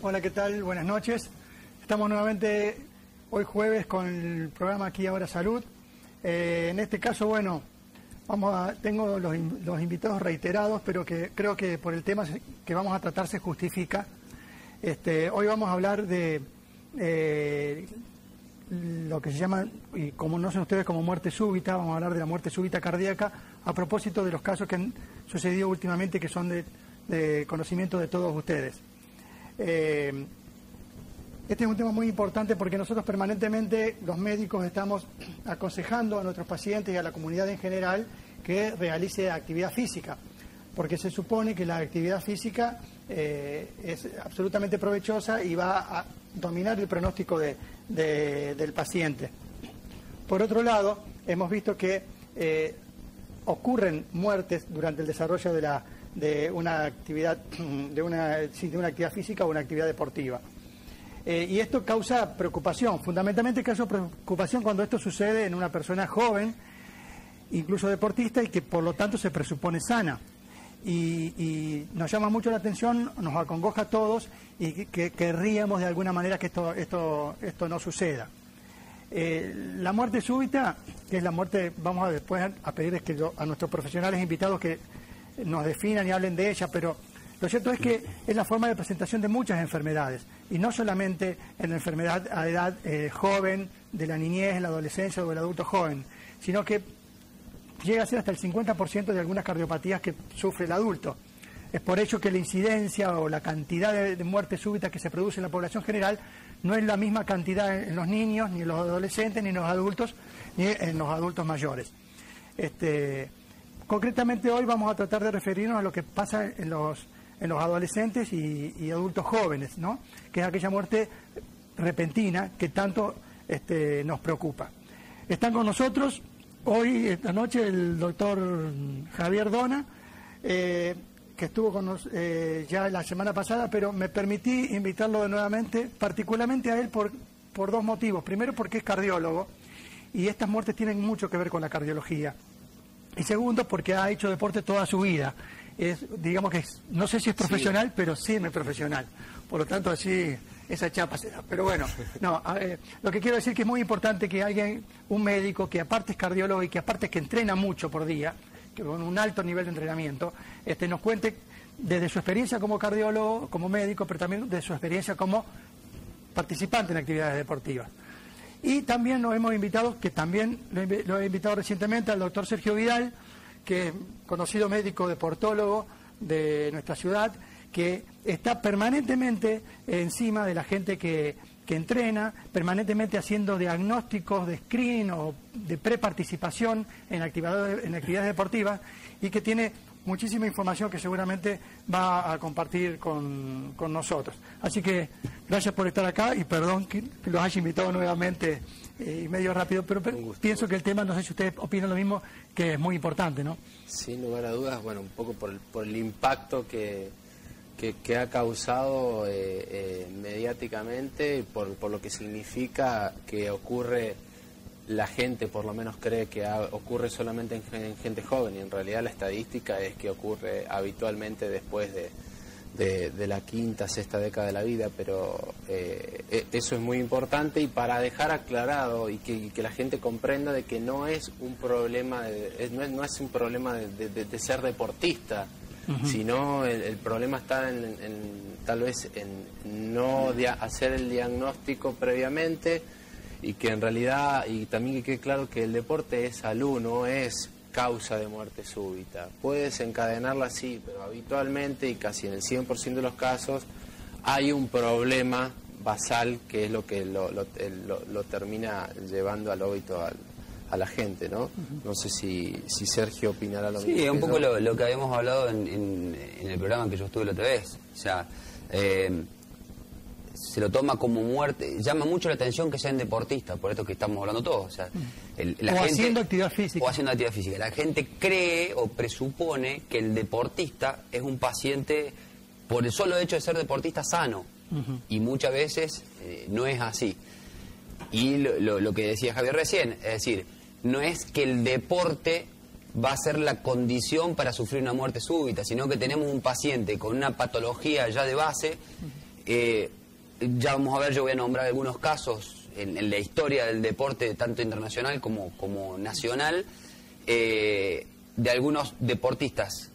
Hola, ¿qué tal? Buenas noches. Estamos nuevamente hoy jueves con el programa Aquí Ahora Salud. En este caso, bueno, tengo los invitados reiterados, pero que creo que por el tema que vamos a tratar se justifica. Hoy vamos a hablar de lo que se llama, y como no son ustedes, como muerte súbita. Vamos a hablar de la muerte súbita cardíaca a propósito de los casos que han sucedido últimamente, que son de conocimiento de todos ustedes. Este es un tema muy importante porque nosotros permanentemente, los médicos, estamos aconsejando a nuestros pacientes y a la comunidad en general que realice actividad física, porque se supone que la actividad física es absolutamente provechosa y va a dominar el pronóstico del paciente. Por otro lado, hemos visto que ocurren muertes durante el desarrollo de una actividad física o una actividad deportiva. Y esto causa preocupación, fundamentalmente causa preocupación cuando esto sucede en una persona joven, incluso deportista, y que por lo tanto se presupone sana. Y nos llama mucho la atención, nos acongoja a todos, y que querríamos de alguna manera que esto no suceda. La muerte súbita, que es la muerte, vamos a después a pedirles a nuestros profesionales invitados que nos definan y hablen de ella, pero lo cierto es que es la forma de presentación de muchas enfermedades, y no solamente en la enfermedad a edad joven, de la niñez, la adolescencia o del adulto joven, sino que llega a ser hasta el 50% de algunas cardiopatías que sufre el adulto. Es por ello que la incidencia o la cantidad de muerte súbita que se produce en la población general no es la misma cantidad en los niños, ni en los adolescentes, ni en los adultos, ni en los adultos mayores. Concretamente hoy vamos a tratar de referirnos a lo que pasa en los adolescentes y adultos jóvenes, ¿no? Que es aquella muerte repentina que tanto nos preocupa. Están con nosotros hoy, esta noche, el doctor Javier Dona, que estuvo con nosotros ya la semana pasada, pero me permití invitarlo nuevamente, particularmente a él por dos motivos. Primero, porque es cardiólogo, y estas muertes tienen mucho que ver con la cardiología. Y segundo, porque ha hecho deporte toda su vida. Digamos que no sé si es profesional, sí, pero sí es profesional. Por lo tanto, así esa chapa se da. Pero bueno, lo que quiero decir es que es muy importante que un médico que aparte es cardiólogo y que aparte es que entrena mucho por día, que con un alto nivel de entrenamiento, nos cuente desde su experiencia como cardiólogo, como médico, pero también de su experiencia como participante en actividades deportivas. Y también nos hemos invitado, que también lo he invitado recientemente, al doctor Sergio Vidal, que es conocido médico deportólogo de nuestra ciudad, que está permanentemente encima de la gente que entrena, permanentemente haciendo diagnósticos de screen o de preparticipación en actividades deportivas, y que tiene muchísima información que seguramente va a compartir con nosotros. Así que gracias por estar acá y perdón que los haya invitado nuevamente y medio rápido, pero pienso que el tema, no sé si ustedes opinan lo mismo, que es muy importante, ¿no? Sin lugar a dudas, bueno, un poco por el impacto que ha causado mediáticamente, por lo que significa que ocurre. La gente por lo menos cree que ocurre solamente en gente joven, y en realidad la estadística es que ocurre habitualmente después de la quinta, sexta década de la vida, pero eso es muy importante, y para dejar aclarado y que la gente comprenda de que no es un problema no es un problema de ser deportista, sino el problema está tal vez en no hacer el diagnóstico previamente. Y que en realidad, y también que quede claro que el deporte es salud, no es causa de muerte súbita. Puede desencadenarla, sí, pero habitualmente y casi en el 100% de los casos hay un problema basal que es lo que lo termina llevando al óbito a la gente, ¿no? No sé si Sergio opinará lo mismo. Sí, un poco lo que habíamos hablado en el programa que yo estuve la otra vez. O sea, se lo toma como muerte. Llama mucho la atención que sean deportistas, por esto que estamos hablando todos. O sea, haciendo actividad física. O haciendo actividad física. La gente cree o presupone que el deportista es un paciente por el solo hecho de ser deportista sano. Y muchas veces no es así. Y lo que decía Javier recién, es decir, no es que el deporte va a ser la condición para sufrir una muerte súbita, sino que tenemos un paciente con una patología ya de base Ya vamos a ver, yo voy a nombrar algunos casos en la historia del deporte, tanto internacional como nacional, de algunos deportistas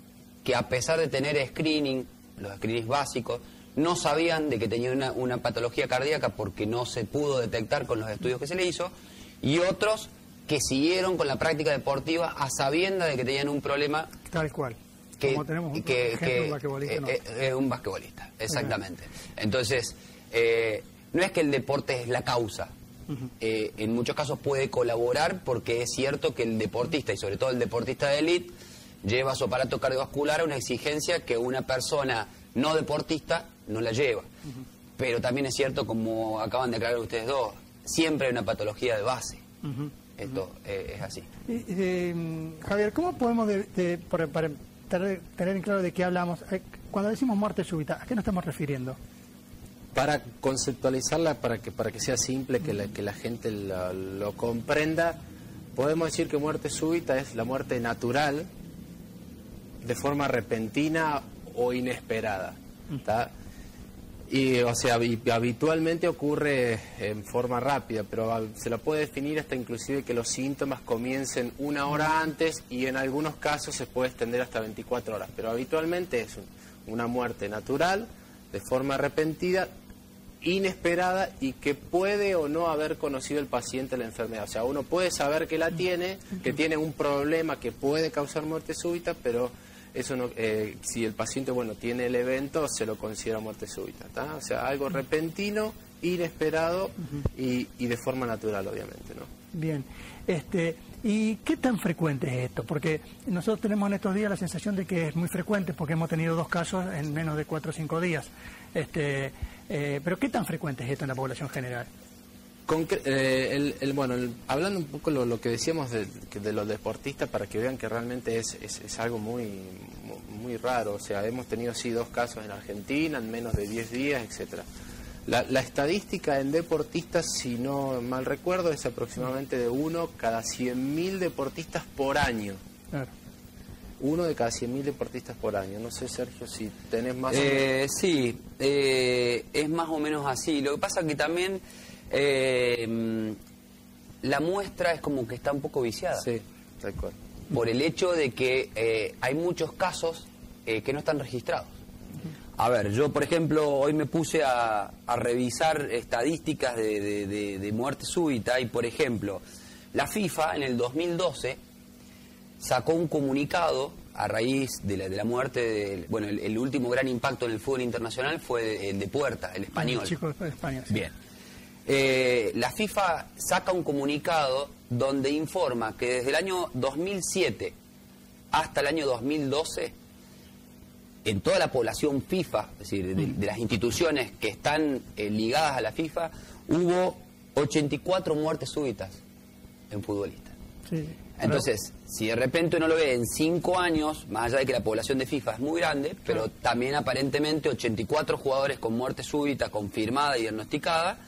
que a pesar de tener screening, los screenings básicos, no sabían de que tenían una patología cardíaca porque no se pudo detectar con los estudios que se le hizo, y otros que siguieron con la práctica deportiva a sabiendas de que tenían un problema. Tal cual. Como tenemos un basquetbolista, ¿no? Un basquetbolista, exactamente. Entonces, no es que el deporte es la causa. En muchos casos puede colaborar, porque es cierto que el deportista, y sobre todo el deportista de élite, lleva su aparato cardiovascular a una exigencia que una persona no deportista no la lleva. Pero también es cierto, como acaban de aclarar ustedes dos, siempre hay una patología de base. Esto es así. Javier, ¿cómo podemos, para tener en claro de qué hablamos, cuando decimos muerte súbita, ¿a qué nos estamos refiriendo? Para conceptualizarla, para que sea simple, que la gente lo comprenda, podemos decir que muerte súbita es la muerte natural de forma repentina o inesperada, ¿tá? Y, o sea, habitualmente ocurre en forma rápida, pero se la puede definir hasta inclusive que los síntomas comiencen 1 hora antes, y en algunos casos se puede extender hasta 24 horas, pero habitualmente es una muerte natural, de forma repentina, inesperada, y que puede o no haber conocido el paciente la enfermedad. O sea, uno puede saber que la tiene, que tiene un problema que puede causar muerte súbita, pero eso no, si el paciente, bueno, tiene el evento, se lo considera muerte súbita, ¿tá? O sea, algo repentino, inesperado y de forma natural, obviamente, ¿no? Bien. ¿Y qué tan frecuente es esto? Porque nosotros tenemos en estos días la sensación de que es muy frecuente, porque hemos tenido 2 casos en menos de 4 o 5 días. Pero ¿qué tan frecuente es esto en la población general? Hablando un poco lo que decíamos de los deportistas, para que vean que realmente es algo muy raro. O sea, hemos tenido sí 2 casos en Argentina en menos de 10 días, etcétera. La estadística en deportistas, si no mal recuerdo, es aproximadamente de 1 cada 100.000 deportistas por año. Claro. 1 de cada 100.000 deportistas por año. No sé, Sergio, si tenés más o menos. Sí, es más o menos así. Lo que pasa es que también la muestra es como que está un poco viciada. Sí, tal cual. Por el hecho de que hay muchos casos que no están registrados. A ver, yo por ejemplo hoy me puse a revisar estadísticas de muerte súbita, y por ejemplo la FIFA en el 2012 sacó un comunicado a raíz de la muerte bueno, el último gran impacto en el fútbol internacional fue el de Puerta, el español. El chico de España, sí. Bien. La FIFA saca un comunicado donde informa que desde el año 2007 hasta el año 2012, en toda la población FIFA, es decir, de las instituciones que están ligadas a la FIFA, hubo 84 muertes súbitas en futbolistas. Sí. Entonces, si de repente uno lo ve en 5 años, más allá de que la población de FIFA es muy grande, pero también aparentemente 84 jugadores con muerte súbita confirmada y diagnosticada,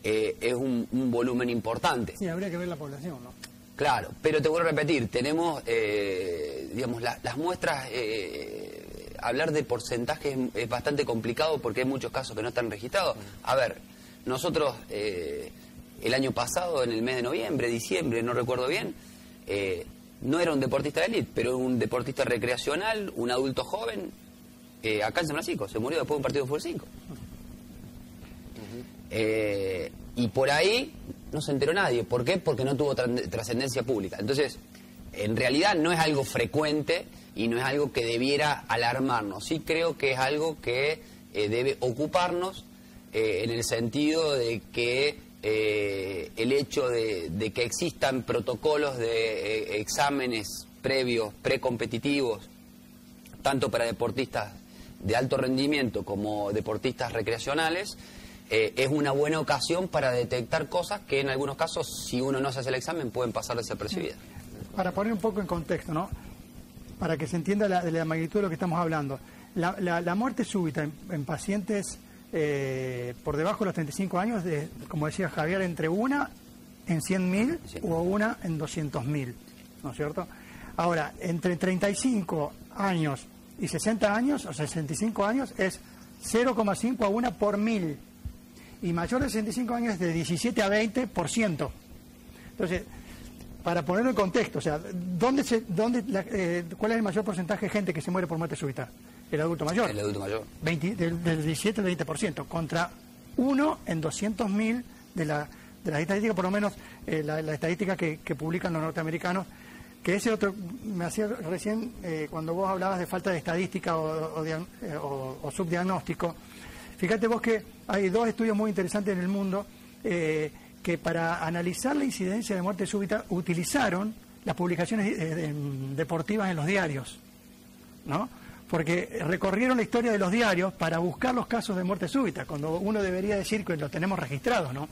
es un volumen importante. Sí, habría que ver la población, ¿no? Claro, pero te vuelvo a repetir, tenemos, digamos, las muestras, hablar de porcentajes es bastante complicado porque hay muchos casos que no están registrados. A ver, nosotros el año pasado, en el mes de noviembre, diciembre, no recuerdo bien, no era un deportista de élite, pero un deportista recreacional, un adulto joven, acá en San Francisco, se murió después de un partido de fútbol 5. Y por ahí no se enteró nadie. ¿Por qué? Porque no tuvo trascendencia pública. Entonces, en realidad no es algo frecuente y no es algo que debiera alarmarnos. Sí creo que es algo que debe ocuparnos en el sentido de que el hecho de que existan protocolos de exámenes previos, precompetitivos, tanto para deportistas de alto rendimiento como deportistas recreacionales, es una buena ocasión para detectar cosas que en algunos casos, si uno no se hace el examen, pueden pasar desapercibidas. Para poner un poco en contexto, ¿no? Para que se entienda la magnitud de lo que estamos hablando. La muerte súbita en pacientes por debajo de los 35 años, como decía Javier, entre 1 en 100.000 o 1 en 200.000, ¿no es cierto? Ahora, entre 35 años y 60 años o 65 años es 0,5 a 1 por 1000. Y mayor de 65 años es de 17 a 20%. Entonces, para ponerlo en contexto, o sea, ¿cuál es el mayor porcentaje de gente que se muere por muerte súbita? El adulto mayor. El adulto mayor. Del 17 al 20%, contra 1 en 200.000 de las estadísticas, por lo menos la estadística que publican los norteamericanos, que ese otro, me hacía recién, cuando vos hablabas de falta de estadística o subdiagnóstico, fíjate vos que hay 2 estudios muy interesantes en el mundo que para analizar la incidencia de muerte súbita utilizaron las publicaciones deportivas en los diarios, ¿no? Porque recorrieron la historia de los diarios para buscar los casos de muerte súbita, cuando uno debería decir que los tenemos registrados, ¿no?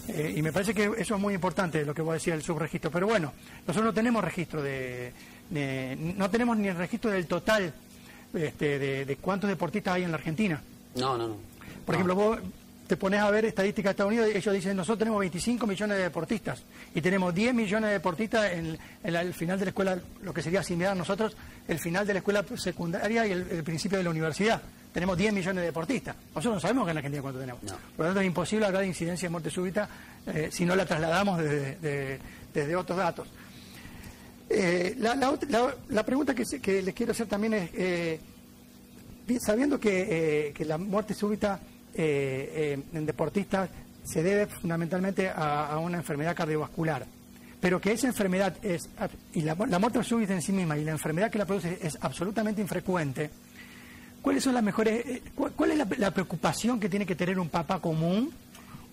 Y me parece que eso es muy importante, lo que vos decías, el subregistro. Pero bueno, nosotros no tenemos registro no tenemos ni el registro del total de cuántos deportistas hay en la Argentina. No. Por ejemplo, vos te pones a ver estadísticas de Estados Unidos y ellos dicen, nosotros tenemos 25 millones de deportistas y tenemos 10 millones de deportistas en el final de la escuela, lo que sería similar a nosotros, el final de la escuela secundaria y el principio de la universidad. Tenemos 10 millones de deportistas. Nosotros no sabemos que en la Argentina cuánto tenemos. No. Por lo tanto, es imposible hablar de incidencia de muerte súbita si no la trasladamos desde otros datos. La pregunta que les quiero hacer también es, sabiendo que la muerte súbita en deportistas se debe fundamentalmente a una enfermedad cardiovascular, pero que esa enfermedad y la muerte súbita en sí misma y la enfermedad que la produce es absolutamente infrecuente, ¿cuáles son las mejores, cuál es la preocupación que tiene que tener un papá común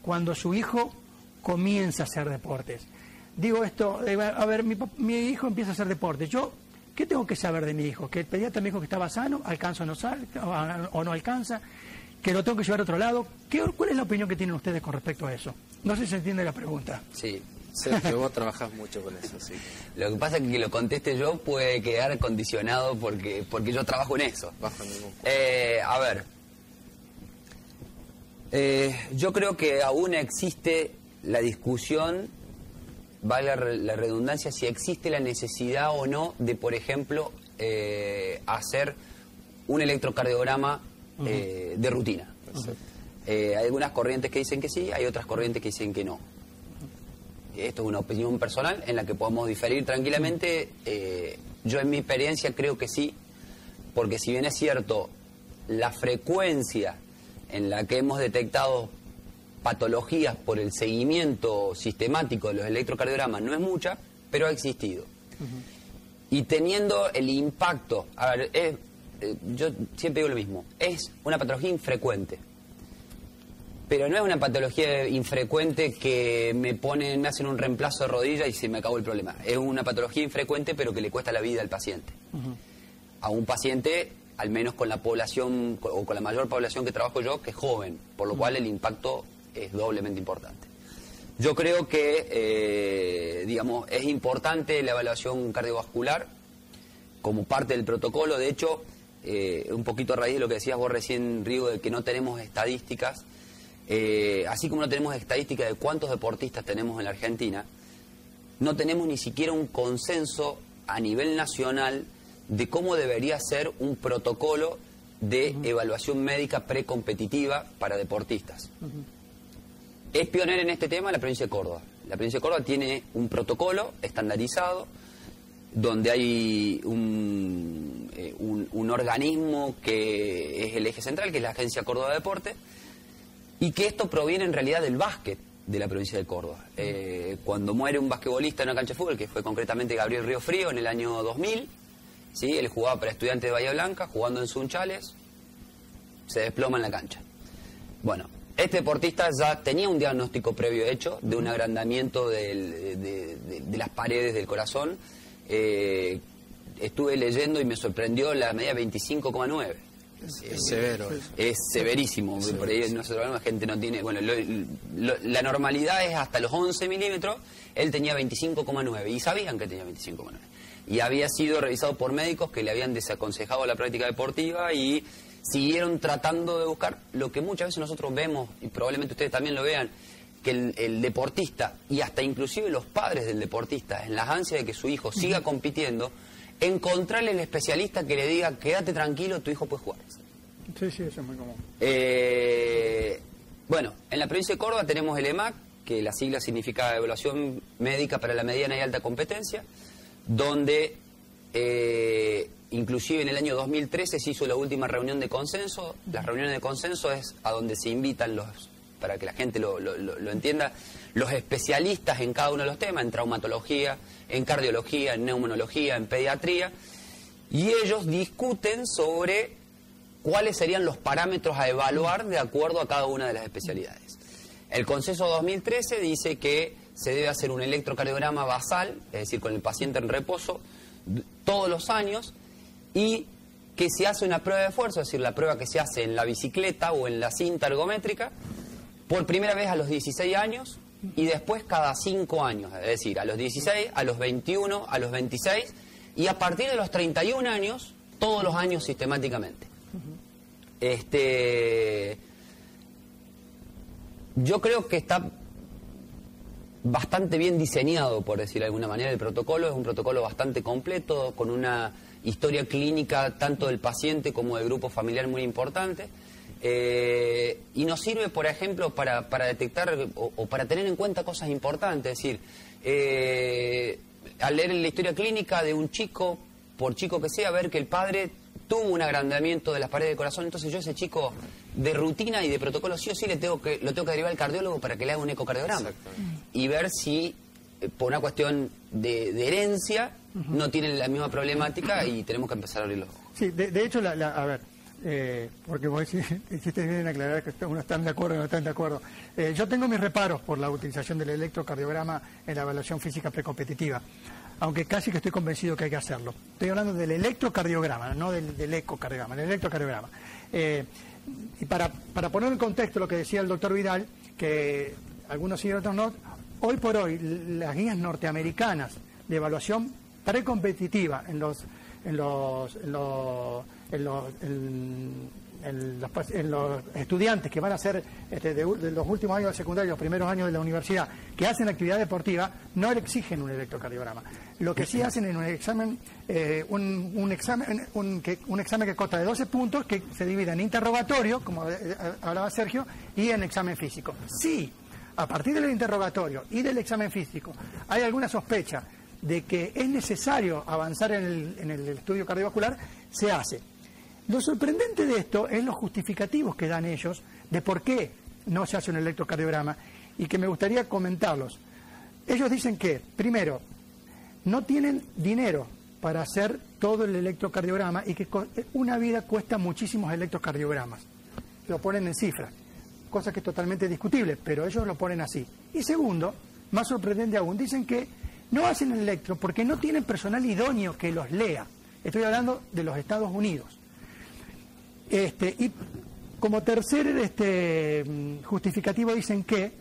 cuando su hijo comienza a hacer deportes? Digo esto, a ver, mi hijo empieza a hacer deportes, ¿qué tengo que saber de mi hijo? ¿Que el pediatra me dijo que estaba sano, alcanza o no alcanza? ¿Que lo tengo que llevar a otro lado? ¿Cuál es la opinión que tienen ustedes con respecto a eso? No sé si se entiende la pregunta. Sí, Sergio, vos trabajás mucho con eso, sí. Lo que pasa es que lo conteste yo puede quedar condicionado porque yo trabajo en eso. Bajo ningún a ver, yo creo que aún existe la discusión, vale la redundancia, si existe la necesidad o no de, por ejemplo, hacer un electrocardiograma de rutina. Hay algunas corrientes que dicen que sí, hay otras corrientes que dicen que no. Esto es una opinión personal en la que podemos diferir tranquilamente. Yo en mi experiencia creo que sí, porque si bien es cierto, la frecuencia en la que hemos detectado patologías por el seguimiento sistemático de los electrocardiogramas no es mucha, pero ha existido. Y teniendo el impacto, a ver, yo siempre digo lo mismo, es una patología infrecuente, pero no es una patología infrecuente que me hacen un reemplazo de rodilla y se me acabó el problema. Es una patología infrecuente pero que le cuesta la vida al paciente. A un paciente, al menos con la población o con la mayor población que trabajo yo, que es joven, por lo cual el impacto es doblemente importante. Yo creo que, digamos, es importante la evaluación cardiovascular como parte del protocolo. De hecho, un poquito a raíz de lo que decías vos recién, Rigo, de que no tenemos estadísticas, así como no tenemos estadísticas de cuántos deportistas tenemos en la Argentina, no tenemos ni siquiera un consenso a nivel nacional de cómo debería ser un protocolo de evaluación médica precompetitiva para deportistas. Es pionera en este tema la provincia de Córdoba. La provincia de Córdoba tiene un protocolo estandarizado donde hay un organismo que es el eje central, que es la Agencia Córdoba de Deporte, y que esto proviene en realidad del básquet de la provincia de Córdoba. Cuando muere un basquetbolista en una cancha de fútbol, que fue concretamente Gabriel Riofrío en el año 2000, ¿sí? Él jugaba para Estudiantes de Bahía Blanca, jugando en Sunchales, se desploma en la cancha. Bueno, este deportista ya tenía un diagnóstico previo hecho de un agrandamiento de las paredes del corazón. Estuve leyendo y me sorprendió la medida 25,9. Es severo. Es severísimo. Por ahí nosotros la gente no tiene... Bueno, la normalidad es hasta los 11 milímetros. Él tenía 25,9 y sabían que tenía 25,9. Y había sido revisado por médicos que le habían desaconsejado la práctica deportiva y siguieron tratando de buscar lo que muchas veces nosotros vemos, y probablemente ustedes también lo vean, que el deportista, y hasta inclusive los padres del deportista, en las ansias de que su hijo siga compitiendo, encontrarle el especialista que le diga, quédate tranquilo, tu hijo puede jugar. Sí, eso es muy común. Bueno, en la provincia de Córdoba tenemos el EMAC, que la sigla significa Evaluación Médica para la Mediana y Alta Competencia, donde inclusive en el año 2013 se hizo la última reunión de consenso. Las reuniones de consenso es a donde se invitan para que la gente lo entienda, los especialistas en cada uno de los temas, en traumatología, en cardiología, en neumonología, en pediatría, y ellos discuten sobre cuáles serían los parámetros a evaluar de acuerdo a cada una de las especialidades. El consenso 2013 dice que se debe hacer un electrocardiograma basal, es decir, con el paciente en reposo, todos los años, y que se hace una prueba de esfuerzo, es decir, la prueba que se hace en la bicicleta o en la cinta ergométrica, por primera vez a los 16 años y después cada 5 años, es decir, a los 16, a los 21, a los 26 y a partir de los 31 años, todos los años sistemáticamente. Yo creo que está bastante bien diseñado, por decir de alguna manera, el protocolo. Es un protocolo bastante completo, con una historia clínica tanto del paciente como del grupo familiar muy importante. Y nos sirve, por ejemplo, para detectar o para tener en cuenta cosas importantes. Es decir, al leer la historia clínica de un chico, por chico que sea, ver que el padre tuvo un agrandamiento de las paredes del corazón, entonces yo a ese chico de rutina y de protocolo sí o sí lo tengo que derivar al cardiólogo para que le haga un ecocardiograma y ver si por una cuestión de herencia no tienen la misma problemática y tenemos que empezar a abrir los ojos. Sí, de hecho, a ver, porque vos hiciste bien en aclarar que uno está de acuerdo o no están de acuerdo. Yo tengo mis reparos por la utilización del electrocardiograma en la evaluación física precompetitiva, aunque casi que estoy convencido que hay que hacerlo. Estoy hablando del electrocardiograma, no del ecocardiograma, el electrocardiograma. Y para poner en contexto lo que decía el doctor Vidal, que algunos sí y otros no, hoy por hoy las guías norteamericanas de evaluación precompetitiva en los estudiantes que van a hacer de los últimos años de secundaria, los primeros años de la universidad, que hacen actividad deportiva, no le exigen un electrocardiograma. Lo que sí hacen es un examen, un examen que consta de 12 puntos, que se divide en interrogatorio, como hablaba Sergio, y en examen físico. Sí, a partir del interrogatorio y del examen físico hay alguna sospecha de que es necesario avanzar en el estudio cardiovascular, se hace. Lo sorprendente de esto es los justificativos que dan ellos de por qué no se hace un electrocardiograma y que me gustaría comentarlos. Ellos dicen que, primero, no tienen dinero para hacer todo el electrocardiograma y que una vida cuesta muchísimos electrocardiogramas. Lo ponen en cifras, cosa que es totalmente discutible, pero ellos lo ponen así. Y segundo, más sorprendente aún, dicen que no hacen el electro porque no tienen personal idóneo que los lea. Estoy hablando de los Estados Unidos. Y como tercer justificativo dicen que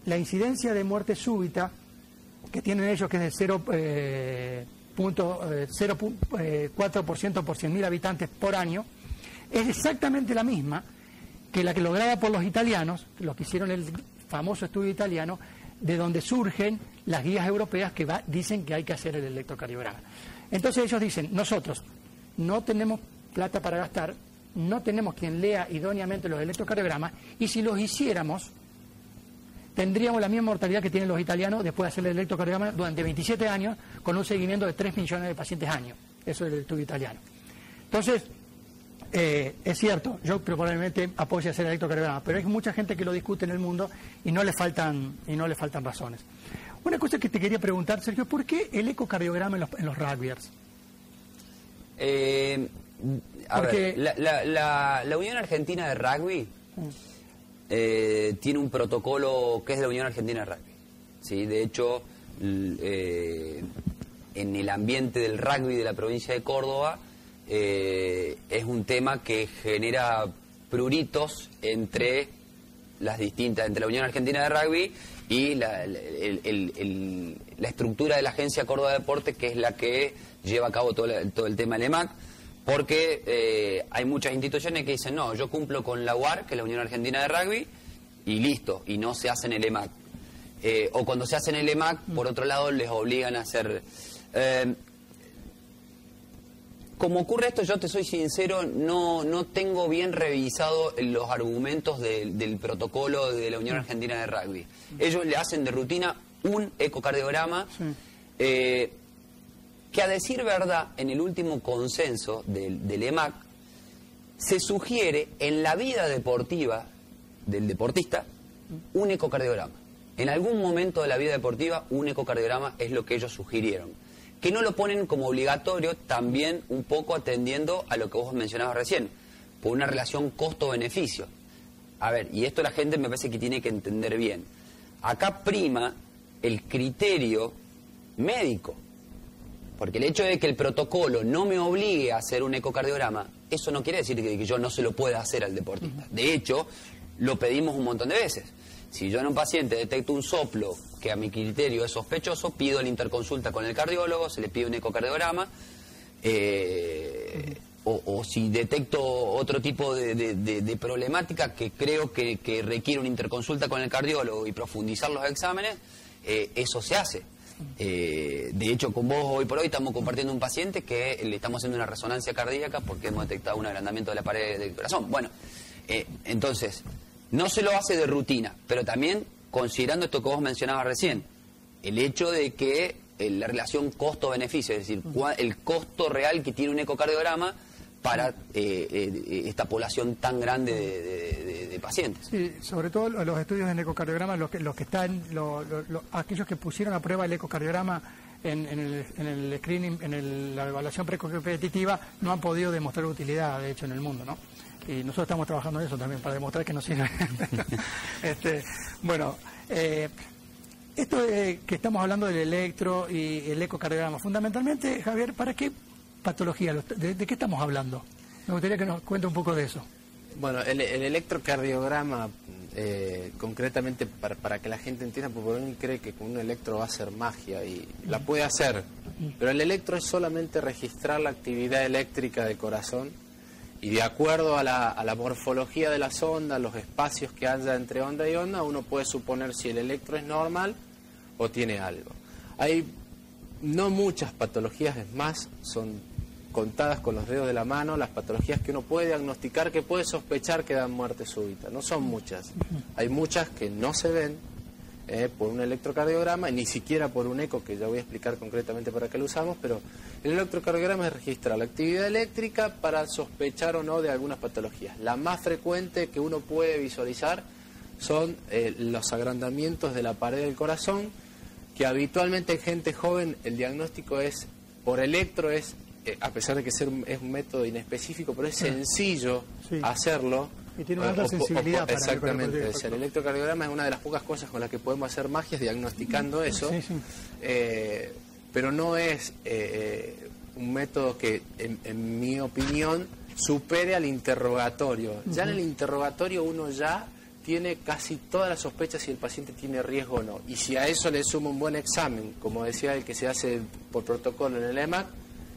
la incidencia de muerte súbita que tienen ellos, que es de 0.04% por 100.000 habitantes por año, es exactamente la misma que la que lograda por los italianos, los que hicieron el famoso estudio italiano, de donde surgen las guías europeas que dicen que hay que hacer el electrocardiograma. Entonces ellos dicen, nosotros no tenemos plata para gastar, no tenemos quien lea idóneamente los electrocardiogramas, y si los hiciéramos, tendríamos la misma mortalidad que tienen los italianos después de hacer el electrocardiograma durante 27 años, con un seguimiento de 3 millones de pacientes año. Eso es el estudio italiano. Entonces, es cierto, yo probablemente apoyo hacer el electrocardiograma, pero hay mucha gente que lo discute en el mundo y no le faltan razones. Una cosa que te quería preguntar, Sergio, ¿por qué el ecocardiograma en los rugbyers? La Unión Argentina de Rugby tiene un protocolo que es de la Unión Argentina de Rugby. ¿Sí? De hecho, en el ambiente del rugby de la provincia de Córdoba, es un tema que genera pruritos entre la Unión Argentina de Rugby y la estructura de la Agencia Córdoba Deporte, que es la que lleva a cabo todo el tema del EMAC, porque hay muchas instituciones que dicen, no, yo cumplo con la UAR, que es la Unión Argentina de Rugby, y listo, y no se hace en el EMAC. O cuando se hace en el EMAC, por otro lado, les obligan a hacer... como ocurre esto, yo te soy sincero, no tengo bien revisado los argumentos del protocolo de la Unión Argentina de Rugby. Ellos le hacen de rutina un ecocardiograma, que a decir verdad, en el último consenso del EMAC, se sugiere en la vida deportiva del deportista un ecocardiograma. En algún momento de la vida deportiva, un ecocardiograma es lo que ellos sugirieron. Que no lo ponen como obligatorio, también un poco atendiendo a lo que vos mencionabas recién, por una relación costo-beneficio. A ver, y esto la gente me parece que tiene que entender bien. Acá prima el criterio médico, porque el hecho de que el protocolo no me obligue a hacer un ecocardiograma, eso no quiere decir que yo no se lo pueda hacer al deportista. De hecho, lo pedimos un montón de veces. Si yo en un paciente detecto un soplo que a mi criterio es sospechoso, pido la interconsulta con el cardiólogo, se le pide un ecocardiograma, o si detecto otro tipo de problemática que creo que requiere una interconsulta con el cardiólogo y profundizar los exámenes, eso se hace. De hecho, con vos hoy por hoy estamos compartiendo un paciente que le estamos haciendo una resonancia cardíaca porque hemos detectado un agrandamiento de la pared del corazón. Bueno, entonces, no se lo hace de rutina, pero también considerando esto que vos mencionabas recién, el hecho de que la relación costo-beneficio, es decir, el costo real que tiene un ecocardiograma para esta población tan grande de pacientes. Sí, sobre todo los estudios en ecocardiograma, aquellos que pusieron a prueba el ecocardiograma en el screening, la evaluación precompetitiva, no han podido demostrar utilidad, de hecho, en el mundo, ¿no? Y nosotros estamos trabajando en eso también, para demostrar que nos sirve. Bueno, esto que estamos hablando del electro y el ecocardiograma, fundamentalmente, Javier, ¿para qué patología? ¿De qué estamos hablando? Me gustaría que nos cuente un poco de eso. Bueno, el electrocardiograma, concretamente para que la gente entienda, porque uno cree que con un electro va a hacer magia, y la puede hacer, pero el electro es solamente registrar la actividad eléctrica del corazón, y de acuerdo a la morfología de las ondas, los espacios que haya entre onda y onda, uno puede suponer si el electro es normal o tiene algo. Hay no muchas patologías, es más, son contadas con los dedos de la mano las patologías que uno puede diagnosticar, que puede sospechar que dan muerte súbita. No son muchas. Hay muchas que no se ven por un electrocardiograma, y ni siquiera por un eco, que ya voy a explicar concretamente para qué lo usamos, pero el electrocardiograma es registrar la actividad eléctrica para sospechar o no de algunas patologías. La más frecuente que uno puede visualizar son los agrandamientos de la pared del corazón, que habitualmente en gente joven el diagnóstico es por electro, a pesar de que es un método inespecífico, pero es sencillo hacerlo. Y tiene una alta sensibilidad para exactamente. El electrocardiograma es una de las pocas cosas con las que podemos hacer magias diagnosticando eso, pero no es un método que, en mi opinión, supere al interrogatorio. Ya en el interrogatorio uno ya tiene casi todas las sospechas si el paciente tiene riesgo o no. Y si a eso le suma un buen examen, como decía el que se hace por protocolo en el EMAC,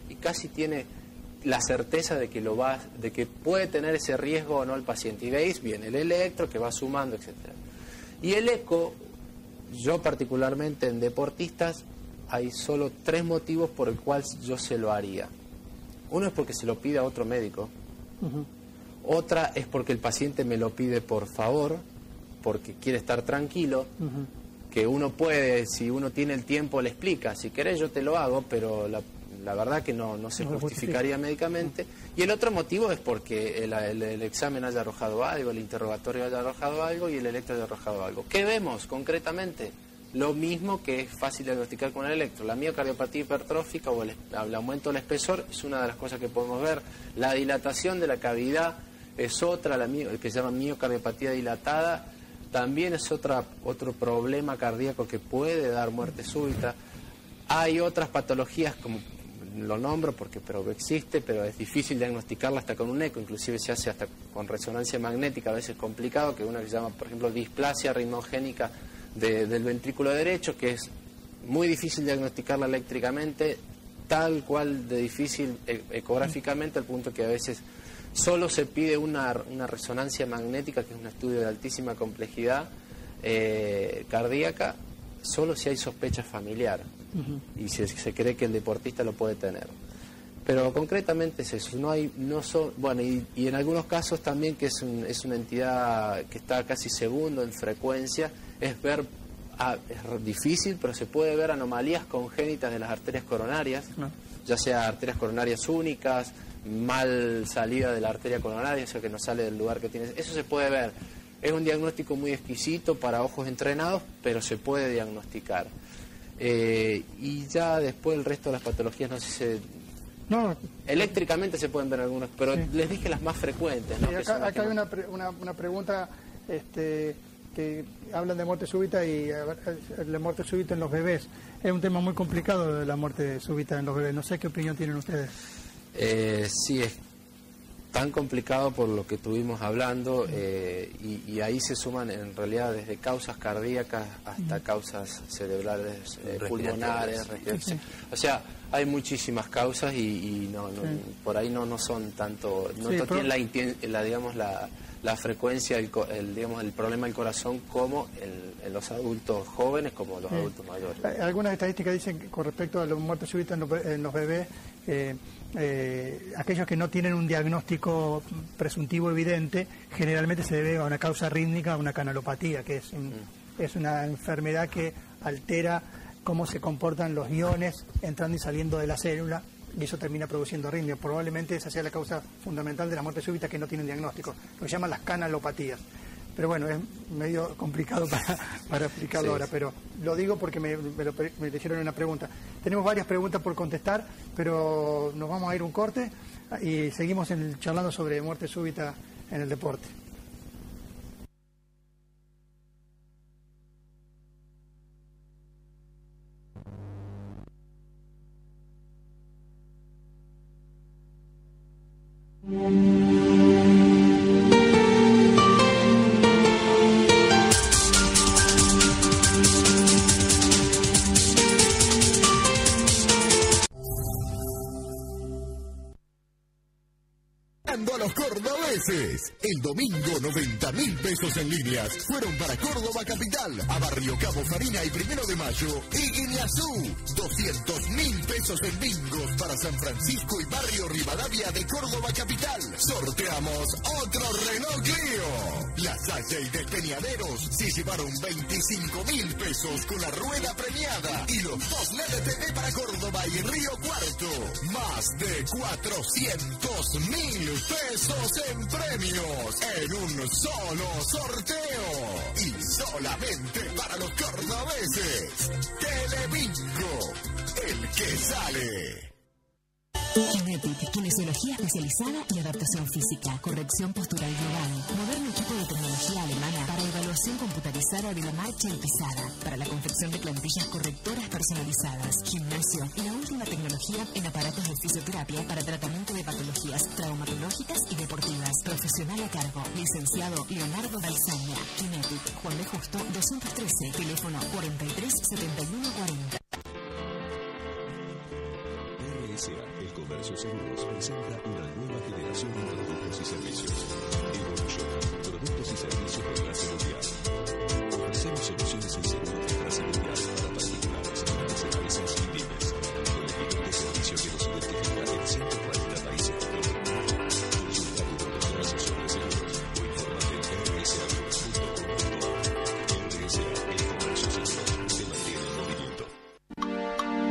y casi tiene la certeza de que puede tener ese riesgo o no el paciente. Y veis bien el electro que va sumando, etcétera. Y el eco, yo particularmente en deportistas, hay solo 3 motivos por el cual yo se lo haría. Uno es porque se lo pide a otro médico. Otra es porque el paciente me lo pide por favor, porque quiere estar tranquilo, que uno puede, si uno tiene el tiempo, le explica, si querés yo te lo hago, pero la verdad que no se justificaría médicamente. Y el otro motivo es porque el examen haya arrojado algo, el interrogatorio haya arrojado algo y el electro haya arrojado algo. ¿Qué vemos concretamente? Lo mismo que es fácil diagnosticar con el electro. La miocardiopatía hipertrófica o el aumento del espesor es una de las cosas que podemos ver. La dilatación de la cavidad es otra, que se llama miocardiopatía dilatada, también es otro problema cardíaco que puede dar muerte súbita. Hay otras patologías, como lo nombro pero existe, pero es difícil diagnosticarla hasta con un eco, inclusive se hace hasta con resonancia magnética, a veces complicado, que una que se llama, por ejemplo, displasia ritmogénica del ventrículo derecho, que es muy difícil diagnosticarla eléctricamente, tal cual de difícil ecográficamente, al punto que a veces solo se pide una resonancia magnética, que es un estudio de altísima complejidad cardíaca, solo si hay sospecha familiar y si se cree que el deportista lo puede tener. Pero concretamente es eso, y en algunos casos también que es una entidad que está casi segundo en frecuencia, es difícil, pero se puede ver anomalías congénitas de las arterias coronarias, ya sea arterias coronarias únicas, mal salida de la arteria coronaria, o sea que no sale del lugar que tiene, eso se puede ver. Es un diagnóstico muy exquisito para ojos entrenados, pero se puede diagnosticar. Y ya después el resto de las patologías, no sé si eléctricamente se pueden ver algunas, pero sí. Les dije las más frecuentes, ¿no? Sí, acá hay una pregunta que hablan de muerte súbita y la muerte súbita en los bebés. Es un tema muy complicado de la muerte súbita en los bebés. No sé qué opinión tienen ustedes. Sí, es tan complicado por lo que estuvimos hablando y ahí se suman en realidad desde causas cardíacas hasta causas cerebrales, pulmonares, sí. O sea, hay muchísimas causas y por ahí no son tanto, tienen la frecuencia, el problema del corazón como en los adultos jóvenes como los adultos mayores. Algunas estadísticas dicen que con respecto a la muerte súbita en los bebés, aquellos que no tienen un diagnóstico presuntivo evidente, generalmente se debe a una causa rítmica, a una canalopatía, que es una enfermedad que altera cómo se comportan los iones entrando y saliendo de la célula, y eso termina produciendo arritmia. Probablemente esa sea la causa fundamental de la muerte súbita, que no tienen diagnóstico, lo que llaman las canalopatías. Pero bueno, es medio complicado para explicarlo ahora, pero lo digo porque me hicieron una pregunta. Tenemos varias preguntas por contestar, pero nos vamos a ir un corte y seguimos charlando sobre muerte súbita en el deporte. A los cordobeses. El domingo 90.000 pesos en líneas fueron para Córdoba Capital, a Barrio Cabo Farina y 1 de Mayo y Guineazú. 200.000 pesos en bingos para San Francisco y Barrio Rivadavia de Córdoba Capital. Sorteamos otro Renault Clio. La Salle y Despeñaderos se llevaron 25.000 pesos con la rueda premiada y los 2 LED TV para Córdoba y Río Cuarto. Más de 400.000 pesos en premios en un solo sorteo y solamente para los cordobeses. Telebingo, el que sale. Kinetic, kinesiología especializada y adaptación física, corrección postural global, moderno equipo de tecnología alemana para evaluación computarizada de la marcha y pisada, para la confección de plantillas correctoras personalizadas, gimnasio y la última tecnología en aparatos de fisioterapia para tratamiento de patologías traumatológicas y deportivas. Profesional a cargo, licenciado Leonardo Balsaña. Kinetic, Juan de Justo 213, teléfono 43 71 40. El Comercio Seguros presenta una nueva generación de productos y servicios. Evolution, productos y servicios de clase mundial. Ofrecemos soluciones en seguro de clase mundial para particulares, grandes empresas y pymes. Con el nivel de servicio que nos identifica en 140 países del mundo. Consulta tu productor asesor de seguros o infórmate en rsaseguros.com.ar. RSA, el Comercio Seguros, te mantiene en movimiento.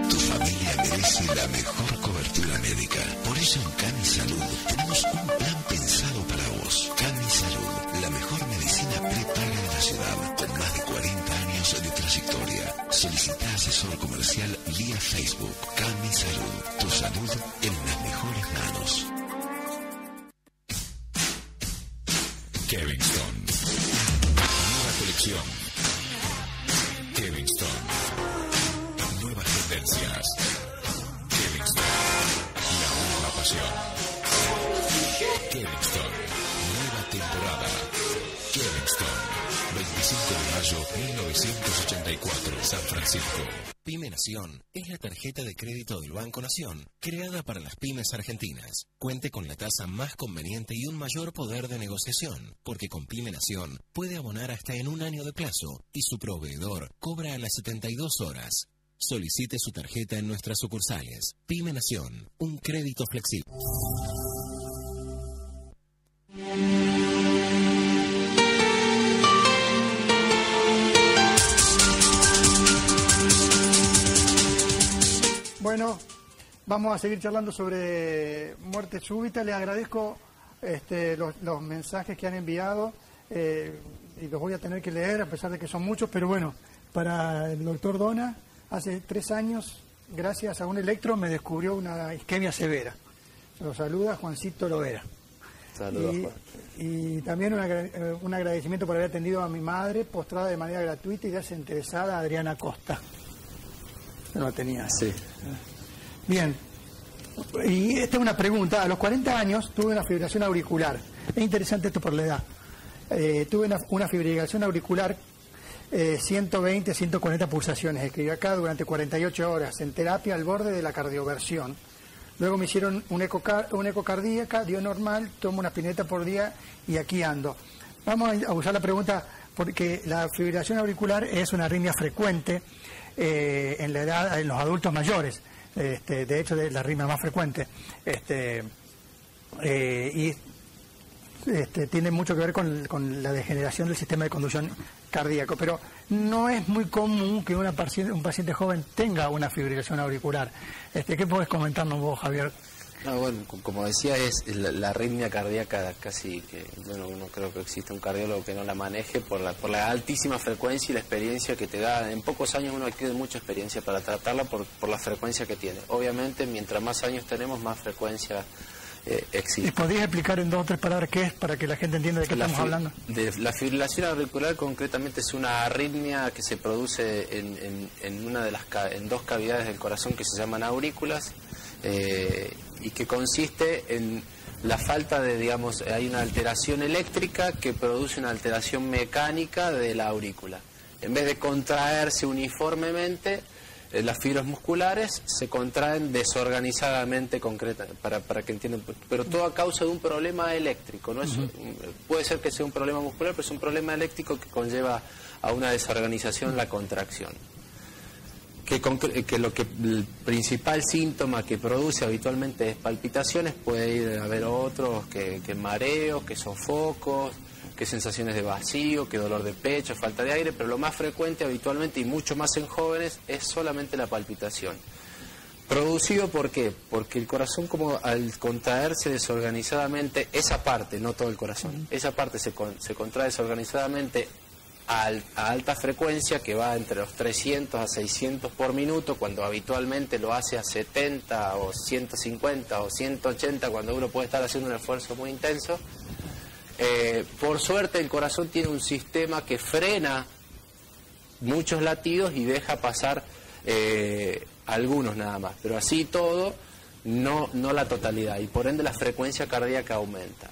Tu familia merece la mejor cobertura médica. Por eso en Cami Salud tenemos un plan pensado para vos. Cami Salud, la mejor medicina prepaga de la ciudad, con más de 40 años de trayectoria. Solicita asesor comercial vía Facebook. Cami Salud, tu salud en las mejores manos. Kevinston. Nueva colección. Kevinston. Nuevas tendencias. Kevinston. La nueva pasión. Kevinston. Nueva temporada. Kevinston. 25 de mayo 1984, San Francisco. Pyme Nación es la tarjeta de crédito del Banco Nación, creada para las pymes argentinas. Cuente con la tasa más conveniente y un mayor poder de negociación, porque con Pyme Nación puede abonar hasta en un año de plazo y su proveedor cobra a las 72 horas. Solicite su tarjeta en nuestras sucursales. Pyme Nación, un crédito flexible. Bueno, vamos a seguir charlando sobre muerte súbita. Les agradezco los mensajes que han enviado y los voy a tener que leer a pesar de que son muchos, pero bueno, para el doctor Dona, hace 3 años, gracias a un electro, me descubrió una isquemia severa. Lo saluda Juancito Lovera. Saludos, Juan. Y también un agradecimiento por haber atendido a mi madre, postrada de manera gratuita y desinteresada, Adriana Costa. No la tenía. Sí. Bien. Y esta es una pregunta. A los 40 años tuve una fibrilación auricular. Es interesante esto por la edad. Tuve una fibrilación auricular, 120, 140 pulsaciones. Escribí acá durante 48 horas en terapia al borde de la cardioversión. Luego me hicieron una ecocardíaca, dio normal, tomo una aspirina por día y aquí ando. Vamos a usar la pregunta porque la fibrilación auricular es una arritmia frecuente en la edad, en los adultos mayores. De hecho, es la arritmia más frecuente. Tiene mucho que ver con la degeneración del sistema de conducción cardíaco, pero no es muy común que un paciente joven tenga una fibrilación auricular. ¿Qué podés comentarnos vos, Javier? No, bueno, como decía, es la arritmia cardíaca casi que, bueno, no creo que exista un cardiólogo que no la maneje por la altísima frecuencia y la experiencia que te da. En pocos años uno adquiere mucha experiencia para tratarla por la frecuencia que tiene. Obviamente, mientras más años tenemos, más frecuencia existe. ¿Y podrías explicar en 2 o 3 palabras qué es para que la gente entienda de qué estamos hablando? La fibrilación auricular concretamente es una arritmia que se produce en 2 cavidades del corazón que se llaman aurículas y que consiste en la falta de, digamos, hay una alteración eléctrica que produce una alteración mecánica de la aurícula. En vez de contraerse uniformemente, las fibras musculares se contraen desorganizadamente, para que entiendan, pero todo a causa de un problema eléctrico, ¿no? Puede ser que sea un problema muscular, pero es un problema eléctrico que conlleva a una desorganización, la contracción. El principal síntoma que produce habitualmente es palpitaciones, puede haber otros que mareos, que sofocos, que sensaciones de vacío, que dolor de pecho, falta de aire, pero lo más frecuente habitualmente y mucho más en jóvenes es solamente la palpitación. ¿Producido por qué? Porque el corazón, como al contraerse desorganizadamente, esa parte, no todo el corazón, esa parte se contrae desorganizadamente a alta frecuencia, que va entre los 300 a 600 por minuto, cuando habitualmente lo hace a 70 o 150 o 180, cuando uno puede estar haciendo un esfuerzo muy intenso. Por suerte el corazón tiene un sistema que frena muchos latidos y deja pasar algunos nada más, pero así todo, no la totalidad, y por ende la frecuencia cardíaca aumenta.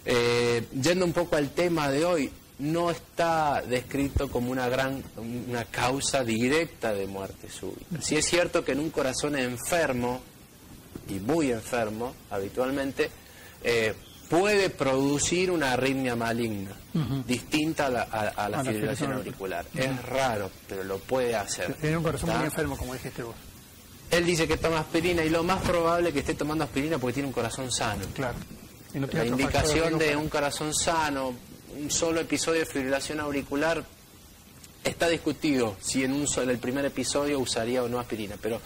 Yendo un poco al tema de hoy, no está descrito como una causa directa de muerte súbita. Sí es cierto que en un corazón enfermo, y muy enfermo habitualmente, puede producir una arritmia maligna, distinta a la fibrilación auricular. Es raro, pero lo puede hacer. Tiene un corazón muy enfermo, como dijiste vos. Él dice que toma aspirina y lo más probable es que esté tomando aspirina porque tiene un corazón sano. Claro. Y no la indicación de un corazón sano, un solo episodio de fibrilación auricular, está discutido si en el primer episodio usaría o no aspirina, pero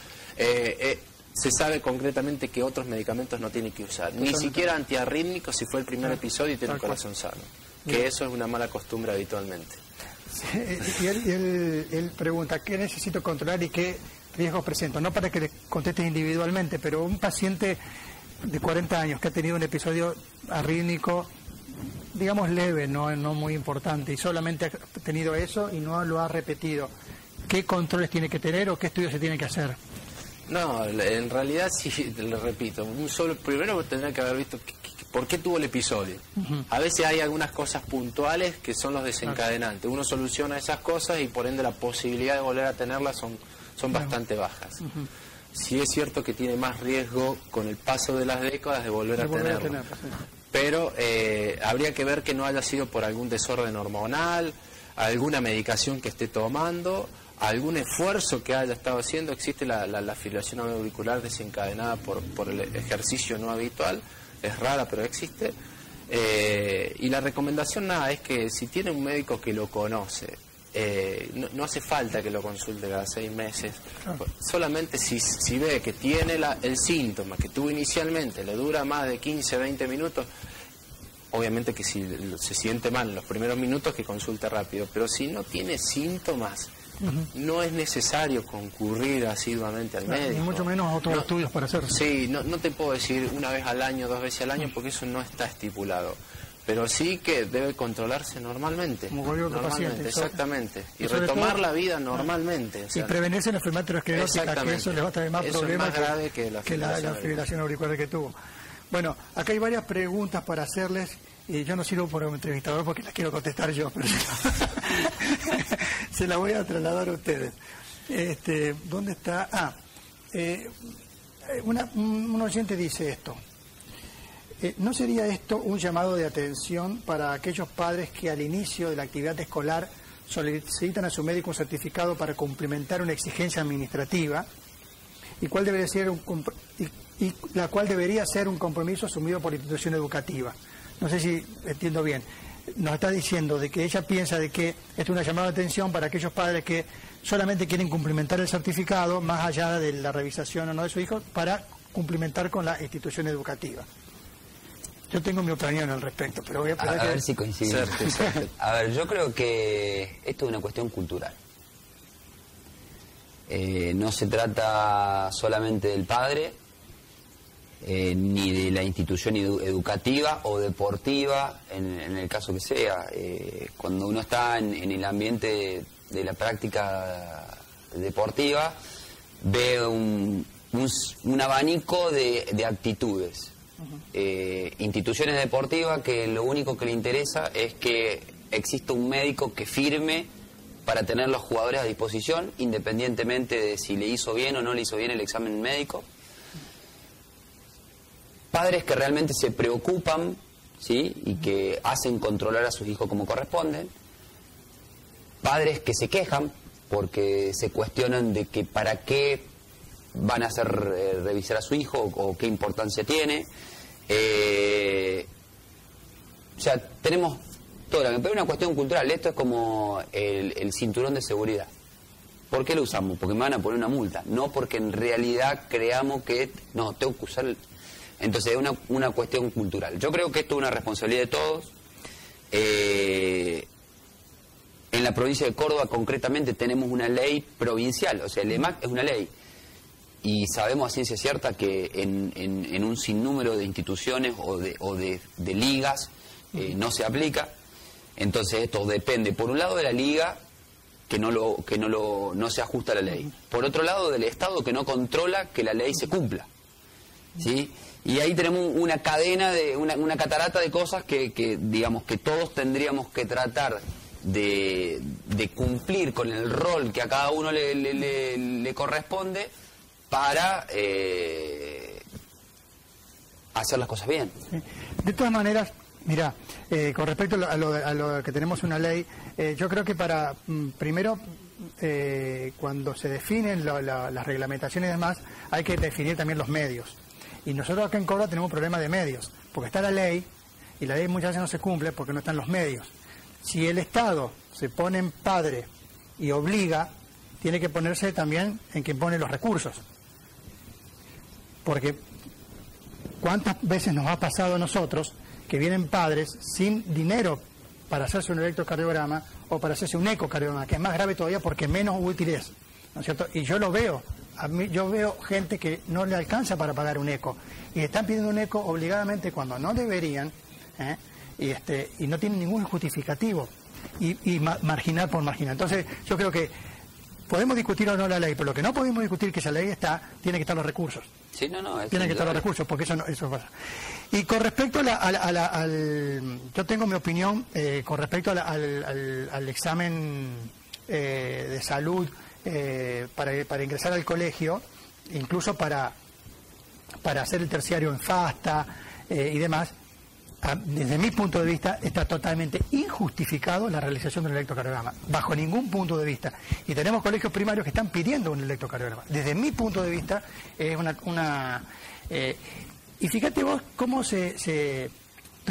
se sabe concretamente que otros medicamentos no tiene que usar, ni siquiera antiarrítmicos si fue el primer episodio y tiene un corazón sano, que eso es una mala costumbre habitualmente. Sí, y él pregunta, ¿qué necesito controlar y qué riesgos presento? No para que le contestes individualmente, pero un paciente de 40 años que ha tenido un episodio arrítmico, digamos leve, no muy importante, y solamente ha tenido eso y no lo ha repetido, ¿qué controles tiene que tener o qué estudios se tiene que hacer? No, en realidad sí, le repito, primero tendrá que haber visto por qué tuvo el episodio. A veces hay algunas cosas puntuales que son los desencadenantes. Uno soluciona esas cosas y por ende la posibilidad de volver a tenerlas son bastante bajas. Sí es cierto que tiene más riesgo con el paso de las décadas de volver a tenerlo. Pero habría que ver que no haya sido por algún desorden hormonal, alguna medicación que esté tomando algún esfuerzo que haya estado haciendo. Existe la fibrilación auricular desencadenada por el ejercicio no habitual, es rara pero existe. Y la recomendación es que si tiene un médico que lo conoce, no hace falta que lo consulte cada 6 meses, solamente si ve que tiene el síntoma que tuvo inicialmente, le dura más de 15, 20 minutos, obviamente que si se siente mal en los primeros minutos que consulte rápido, pero si no tiene síntomas, no es necesario concurrir asiduamente al médico. Ni mucho menos otros estudios para hacerlo. Sí, no te puedo decir una vez al año, 2 veces al año, porque eso no está estipulado. Pero sí que debe controlarse normalmente. Como cualquier otro paciente. Exactamente. Y retomar la vida normalmente. O sea, y prevenirse la enfermedad aterosclerótica, que eso le va a traer más problemas que la fibrilación auricular que tuvo. Bueno, acá hay varias preguntas para hacerles. Y yo no sirvo por un entrevistador porque las quiero contestar yo, pero se las voy a trasladar a ustedes. ¿Dónde está? Un oyente dice esto. ¿No sería esto un llamado de atención para aquellos padres que al inicio de la actividad escolar solicitan a su médico un certificado para cumplimentar una exigencia administrativa y la cual debería ser un compromiso asumido por la institución educativa? No sé si entiendo bien. Nos está diciendo de que ella piensa de que esto es una llamada de atención para aquellos padres que solamente quieren cumplimentar el certificado, más allá de la revisación o no de su hijo, para cumplimentar con la institución educativa. Yo tengo mi opinión al respecto, pero voy a esperar a ver si coincidimos. A ver, yo creo que esto es una cuestión cultural. No se trata solamente del padre, ni de la institución educativa o deportiva, en el caso que sea. Cuando uno está en el ambiente de la práctica deportiva, ve un abanico de actitudes. Instituciones deportivas que lo único que le interesa es que exista un médico que firme para tener los jugadores a disposición, independientemente de si le hizo bien o no le hizo bien el examen médico. Padres que realmente se preocupan, ¿sí?, y que hacen controlar a sus hijos como corresponden. Padres que se quejan porque se cuestionan de que para qué van a hacer revisar a su hijo o qué importancia tiene. O sea, tenemos todo, pero es una cuestión cultural. Esto es como el cinturón de seguridad. ¿Por qué lo usamos? Porque me van a poner una multa, no porque en realidad creamos que no, tengo que usar Entonces es una cuestión cultural. Yo creo que esto es una responsabilidad de todos. En la provincia de Córdoba concretamente tenemos una ley provincial, o sea, el EMAC es una ley. Y sabemos a ciencia cierta que en un sinnúmero de instituciones o de ligas no se aplica. Entonces esto depende, por un lado, de la liga, que no se ajusta a la ley. Por otro lado, del Estado, que no controla que la ley se cumpla. ¿Sí? Y ahí tenemos una cadena, una catarata de cosas que digamos que todos tendríamos que tratar de cumplir con el rol que a cada uno le corresponde para hacer las cosas bien. Sí. De todas maneras, mira, con respecto a lo que tenemos una ley, yo creo que primero, cuando se definen las reglamentaciones y demás, hay que definir también los medios. Y nosotros acá en Córdoba tenemos un problema de medios, porque está la ley, y la ley muchas veces no se cumple porque no están los medios. Si el Estado se pone en padre y obliga, tiene que ponerse también en quien pone los recursos. Porque ¿cuántas veces nos ha pasado a nosotros que vienen padres sin dinero para hacerse un electrocardiograma o para hacerse un ecocardiograma, que es más grave todavía porque menos útil es, ¿no es cierto? Y yo lo veo. Yo veo gente que no le alcanza para pagar un eco y están pidiendo un eco obligadamente cuando no deberían, y no tienen ningún justificativo y marginal por marginal. Entonces yo creo que podemos discutir o no la ley, pero lo que no podemos discutir es que esa ley tiene que estar los recursos. Sí, tienen que estar los recursos, porque eso pasa. Y con respecto yo tengo mi opinión con respecto al examen de salud para ingresar al colegio, incluso para hacer el terciario en FASTA y demás. desde mi punto de vista, está totalmente injustificado la realización del electrocardiograma, bajo ningún punto de vista. Y tenemos colegios primarios que están pidiendo un electrocardiograma. Desde mi punto de vista, es y fíjate vos cómo te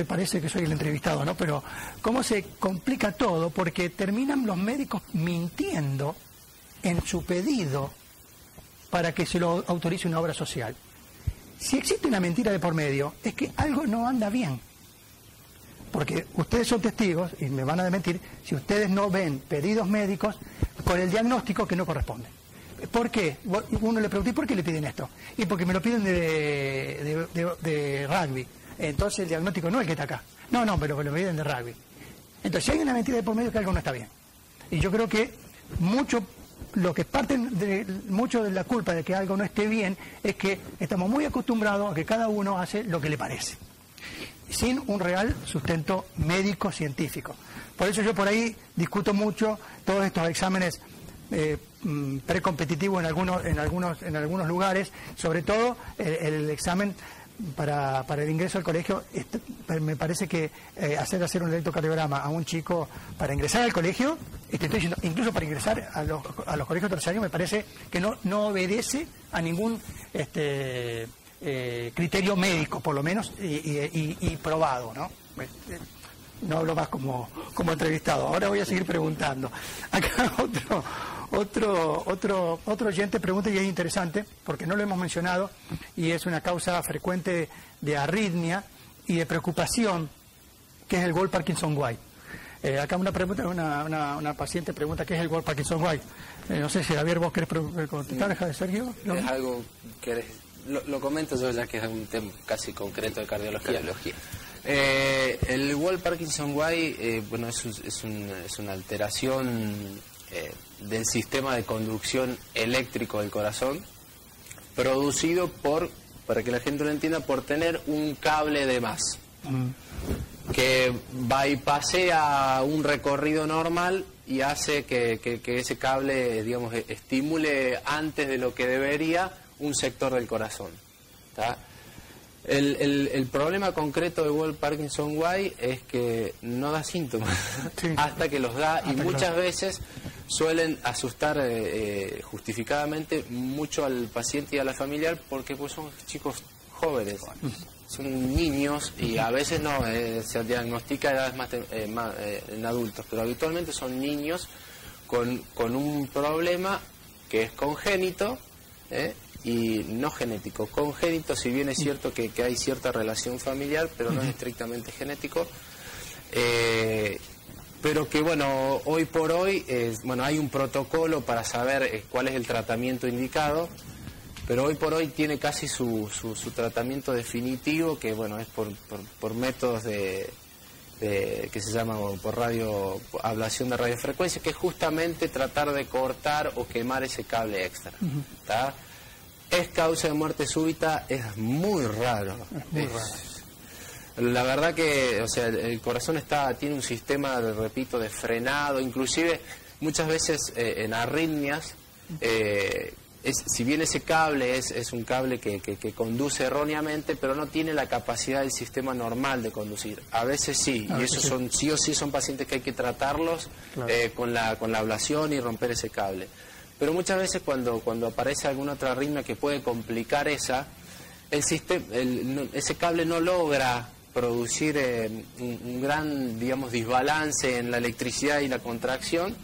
parece que soy el entrevistado, ¿no? Pero cómo se complica todo, porque terminan los médicos mintiendo en su pedido para que se lo autorice una obra social. Si existe una mentira de por medio, es que algo no anda bien. Porque ustedes son testigos, y me van a desmentir, si ustedes no ven pedidos médicos con el diagnóstico que no corresponde. ¿Por qué? Uno le pregunta, ¿y por qué le piden esto? Y porque me lo piden de rugby. Entonces el diagnóstico no es el que está acá. No, pero me lo piden de rugby. Entonces, si hay una mentira de por medio, es que algo no está bien. Y yo creo que mucho de la culpa de que algo no esté bien es que estamos muy acostumbrados a que cada uno hace lo que le parece, sin un real sustento médico científico. Por eso yo por ahí discuto mucho todos estos exámenes precompetitivos en algunos lugares, sobre todo el examen para el ingreso al colegio. Me parece que hacer un electrocardiograma a un chico para ingresar al colegio, estoy diciendo, incluso para ingresar a los colegios terciarios, me parece que no obedece a ningún criterio médico, por lo menos, y probado, ¿no? No hablo más como entrevistado. Ahora voy a seguir preguntando. Acá otro oyente pregunta, y es interesante porque no lo hemos mencionado, y es una causa frecuente de arritmia y de preocupación, que es el Wolff-Parkinson-White. Acá una paciente pregunta qué es el Wolff-Parkinson-White. No sé si Javier, vos querés contestar, Sergio. Es algo que lo comento yo, ya que es un tema casi concreto de cardiología. El Wolff-Parkinson-White, bueno, es una alteración del sistema de conducción eléctrico del corazón, producido para que la gente lo entienda, por tener un cable de más, que bypassea un recorrido normal y hace que ese cable, digamos, estimule antes de lo que debería un sector del corazón. ¿Tá? El problema concreto de Wolff-Parkinson-White es que no da síntomas, sí, hasta que los da, y muchas veces suelen asustar justificadamente mucho al paciente y a la familiar, porque pues son chicos jóvenes, son niños, y a veces no se diagnostica edades más en adultos, pero habitualmente son niños con un problema que es congénito, y no genético. Congénito, si bien es cierto que hay cierta relación familiar, pero no es estrictamente genético, pero que bueno, hoy por hoy hay un protocolo para saber cuál es el tratamiento indicado, pero hoy por hoy tiene casi su tratamiento definitivo, que bueno, es por métodos que se llama por ablación de radiofrecuencia, que es justamente tratar de cortar o quemar ese cable extra. ¿Tá? Es causa de muerte súbita, es muy raro. La verdad que, o sea, el corazón tiene un sistema, repito, de frenado, inclusive muchas veces en arritmias, si bien ese cable es un cable que conduce erróneamente, pero no tiene la capacidad del sistema normal de conducir. A veces sí, y esos sí o sí son pacientes que hay que tratarlos, claro, con la ablación y romper ese cable. Pero muchas veces cuando aparece alguna otra arritmia que puede complicar ese cable no logra producir un gran, digamos, desbalance en la electricidad y la contracción,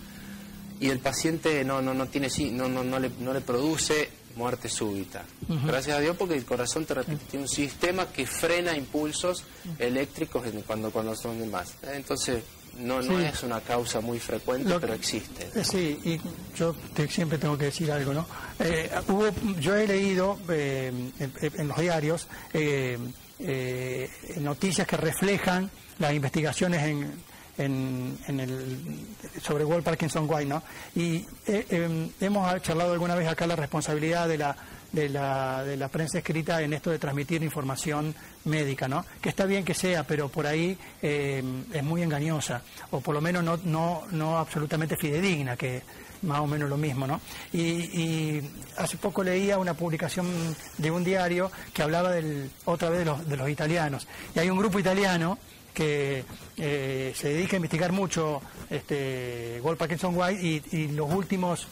y el paciente no le produce muerte súbita. Gracias a Dios, porque el corazón, te repito, tiene un sistema que frena impulsos eléctricos cuando son de más. Entonces, no es una causa muy frecuente, pero existe. Sí, y yo siempre tengo que decir algo, ¿no? Yo he leído en los diarios noticias que reflejan las investigaciones sobre Wolff-Parkinson-White, ¿no? Y hemos charlado alguna vez acá la responsabilidad de la prensa escrita en esto de transmitir información médica, ¿no? Que está bien que sea, pero por ahí es muy engañosa, o por lo menos no absolutamente fidedigna, que más o menos lo mismo, ¿no? Y hace poco leía una publicación de un diario que hablaba otra vez de los italianos. Y hay un grupo italiano que se dedica a investigar mucho Wolff Parkinson White y los últimos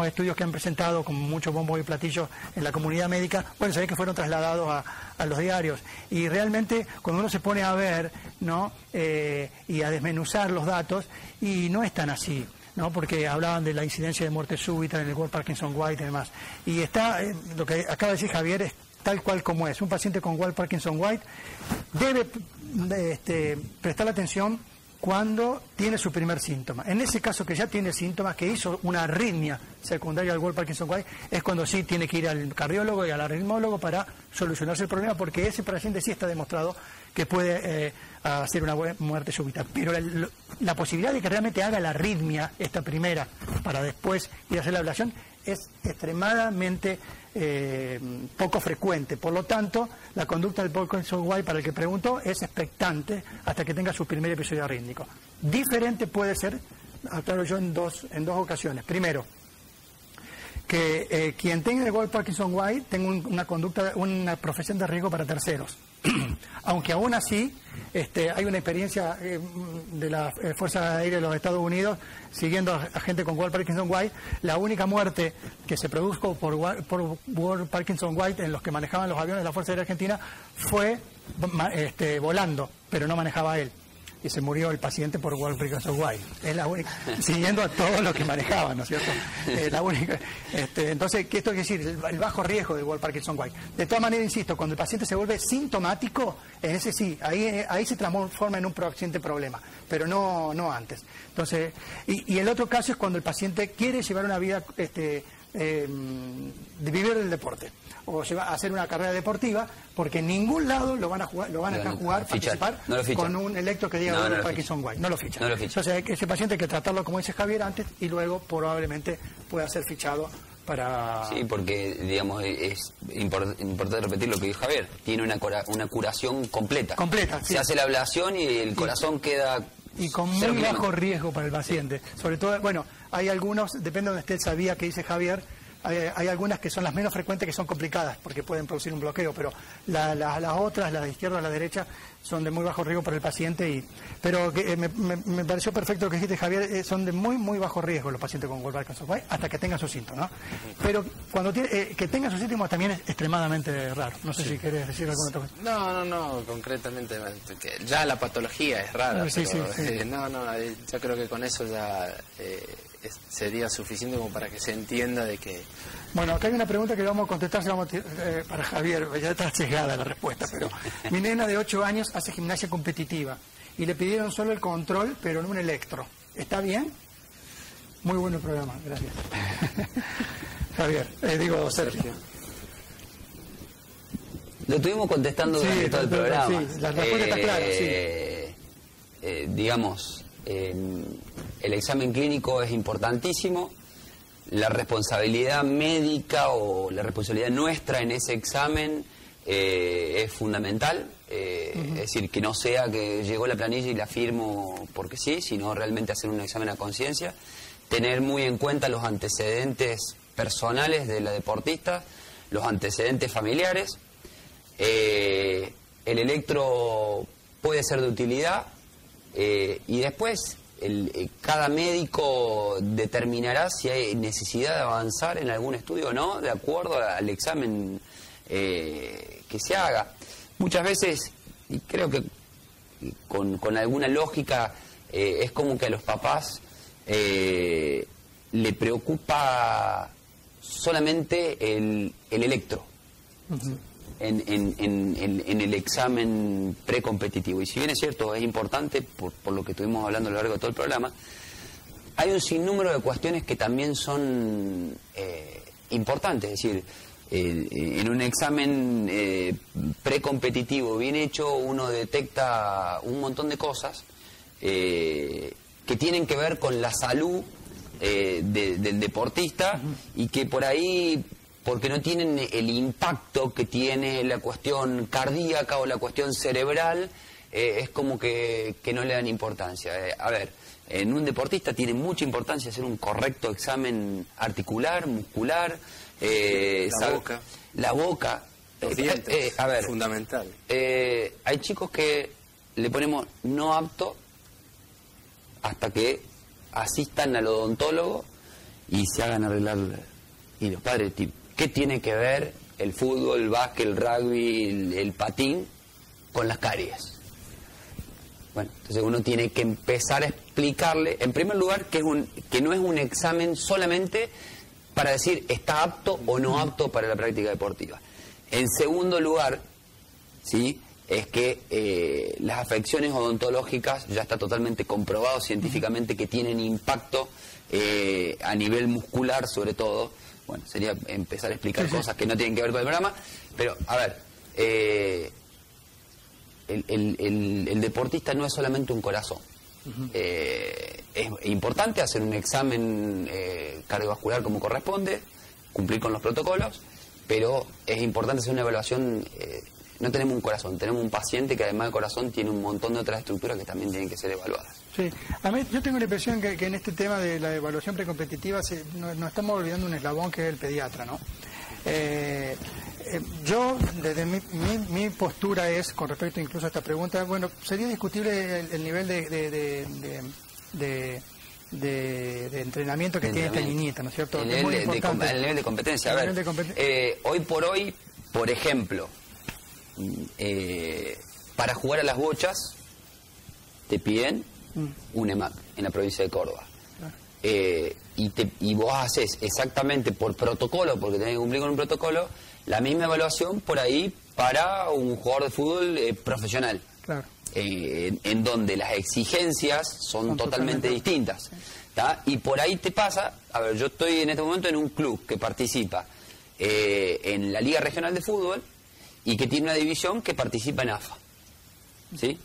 estudios que han presentado con muchos bombos y platillos en la comunidad médica, bueno, se ve que fueron trasladados a los diarios. Y realmente cuando uno se pone a ver, ¿no? Y a desmenuzar los datos, y no es tan así, ¿no? Porque hablaban de la incidencia de muerte súbita en el Wolff Parkinson White y demás. Y está, lo que acaba de decir Javier es tal cual como es. Un paciente con Wolff Parkinson White debe prestar atención cuando tiene su primer síntoma. En ese caso que ya tiene síntomas, que hizo una arritmia secundaria al Wolff Parkinson White, es cuando sí tiene que ir al cardiólogo y al arritmólogo para solucionarse el problema, porque ese paciente sí está demostrado que puede hacer una muerte súbita. Pero la posibilidad de que realmente haga la arritmia, esta primera, para después ir a hacer la ablación, es extremadamente poco frecuente. Por lo tanto, la conducta del Parkinson White, para el que preguntó, es expectante hasta que tenga su primer episodio arrítmico. Diferente puede ser, aclaro yo, en dos ocasiones. Primero, que quien tenga el Wolff Parkinson White tenga una profesión de riesgo para terceros. Aunque aún así hay una experiencia de la Fuerza Aérea de los Estados Unidos siguiendo a gente con Wolff Parkinson White. La única muerte que se produjo por Wolff Parkinson White en los que manejaban los aviones de la Fuerza Aérea Argentina fue volando, pero no manejaba él. Y se murió el paciente por Wolff Parkinson White. Es la única, siguiendo a todos los que manejaban, ¿no es cierto? La única. Entonces, ¿qué esto quiere decir? El bajo riesgo de Wolff Parkinson White. De todas maneras, insisto, cuando el paciente se vuelve sintomático, en ese sí, ahí se transforma en un paciente problema, pero no antes. Entonces, y el otro caso es cuando el paciente quiere llevar una vida de vivir del deporte, o a hacer una carrera deportiva, porque en ningún lado lo van a jugar, participar con un electro que diga Wolff Parkinson White. No lo fichan. Entonces, ese paciente hay que tratarlo, como dice Javier, antes, y luego probablemente pueda ser fichado para... Sí, porque, digamos, es importante repetir lo que dijo Javier. Tiene una curación completa. Sí. Se hace la ablación y el corazón queda... Y con muy bajo riesgo para el paciente. Sobre todo, bueno, hay algunos, depende de donde usted sabía que dice Javier, hay algunas que son las menos frecuentes, que son complicadas porque pueden producir un bloqueo, pero las otras, la de izquierda o la derecha, son de muy bajo riesgo para el paciente. Pero me pareció perfecto lo que dijiste, Javier, son de muy, muy bajo riesgo los pacientes con Wolff Parkinson White hasta que tengan sus síntomas, ¿no? Pero cuando que tengan sus síntomas también es extremadamente raro. No sé si querés decir alguna otra cosa. No, concretamente, que ya la patología es rara. Sí. Yo creo que con eso ya sería suficiente como para que se entienda de que... Bueno, acá hay una pregunta que vamos a contestar para Javier, ya está llegada la respuesta, pero mi nena de 8 años hace gimnasia competitiva y le pidieron solo el control, pero no un electro. ¿Está bien? Muy bueno el programa, gracias. Javier, Sergio. Lo estuvimos contestando durante todo el programa. Sí, la respuesta está clara, sí. Digamos, el examen clínico es importantísimo. La responsabilidad médica o la responsabilidad nuestra en ese examen es fundamental. Es decir, que no sea que llegó la planilla y la firmo porque sí, sino realmente hacer un examen a conciencia. Tener muy en cuenta los antecedentes personales de la deportista, los antecedentes familiares. El electro puede ser de utilidad y después cada médico determinará si hay necesidad de avanzar en algún estudio o no, de acuerdo al examen que se haga. Muchas veces, y creo que con alguna lógica, es como que a los papás le preocupa solamente el electro en el examen precompetitivo. Y si bien es cierto, es importante, por lo que estuvimos hablando a lo largo de todo el programa, hay un sinnúmero de cuestiones que también son importantes. Es decir, en un examen precompetitivo bien hecho, uno detecta un montón de cosas que tienen que ver con la salud del deportista y que por ahí, porque no tienen el impacto que tiene la cuestión cardíaca o la cuestión cerebral, es como que no le dan importancia. A ver, En un deportista tiene mucha importancia hacer un correcto examen articular, muscular, la boca. Los dientes, a ver, fundamental. Hay chicos que le ponemos no apto hasta que asistan al odontólogo y se hagan arreglar. Y los padres, ¿qué tiene que ver el fútbol, el básquet, el rugby, el patín con las caries? Bueno, entonces uno tiene que empezar a explicarle, en primer lugar, que no es un examen solamente para decir está apto o no apto para la práctica deportiva. En segundo lugar, ¿sí?, es que las afecciones odontológicas ya está totalmente comprobado científicamente que tienen impacto a nivel muscular, sobre todo. Bueno, sería empezar a explicar cosas que no tienen que ver con el programa, pero a ver, el deportista no es solamente un corazón. Es importante hacer un examen cardiovascular como corresponde, cumplir con los protocolos, pero es importante hacer una evaluación. No tenemos un corazón, tenemos un paciente que además del corazón tiene un montón de otras estructuras que también tienen que ser evaluadas. Sí, a mí yo tengo la impresión que en este tema de la evaluación precompetitiva nos estamos olvidando un eslabón que es el pediatra, ¿no? Yo, desde mi postura es, con respecto incluso a esta pregunta, bueno, sería discutible el nivel de entrenamiento que tiene esta niñita, ¿no es cierto? El nivel de competencia. A ver, hoy por hoy, por ejemplo, para jugar a las bochas te piden un EMAC en la provincia de Córdoba. Y vos haces exactamente por protocolo, porque tenés que cumplir con un protocolo, la misma evaluación por ahí para un jugador de fútbol profesional. Claro. En donde las exigencias son totalmente distintas. ¿Tá? Y por ahí te pasa, a ver, yo estoy en este momento en un club que participa en la Liga Regional de Fútbol y que tiene una división que participa en AFA. ¿Sí?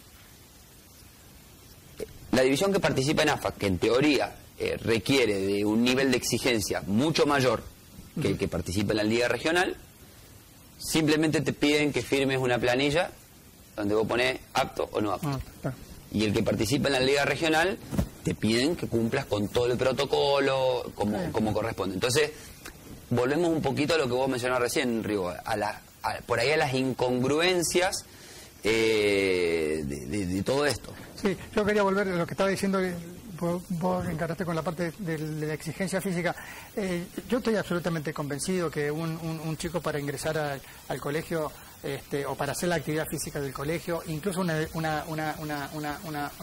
La división que participa en AFA, que en teoría requiere de un nivel de exigencia mucho mayor que el que participa en la Liga Regional, simplemente te piden que firmes una planilla donde vos ponés apto o no apto. Y el que participa en la Liga Regional te piden que cumplas con todo el protocolo como corresponde. Entonces, volvemos un poquito a lo que vos mencionabas recién, Rigo, por ahí a las incongruencias de todo esto. Sí, yo quería volver a lo que estaba diciendo, vos encaraste con la parte de la exigencia física. Yo estoy absolutamente convencido que un chico para ingresar al colegio o para hacer la actividad física del colegio, incluso una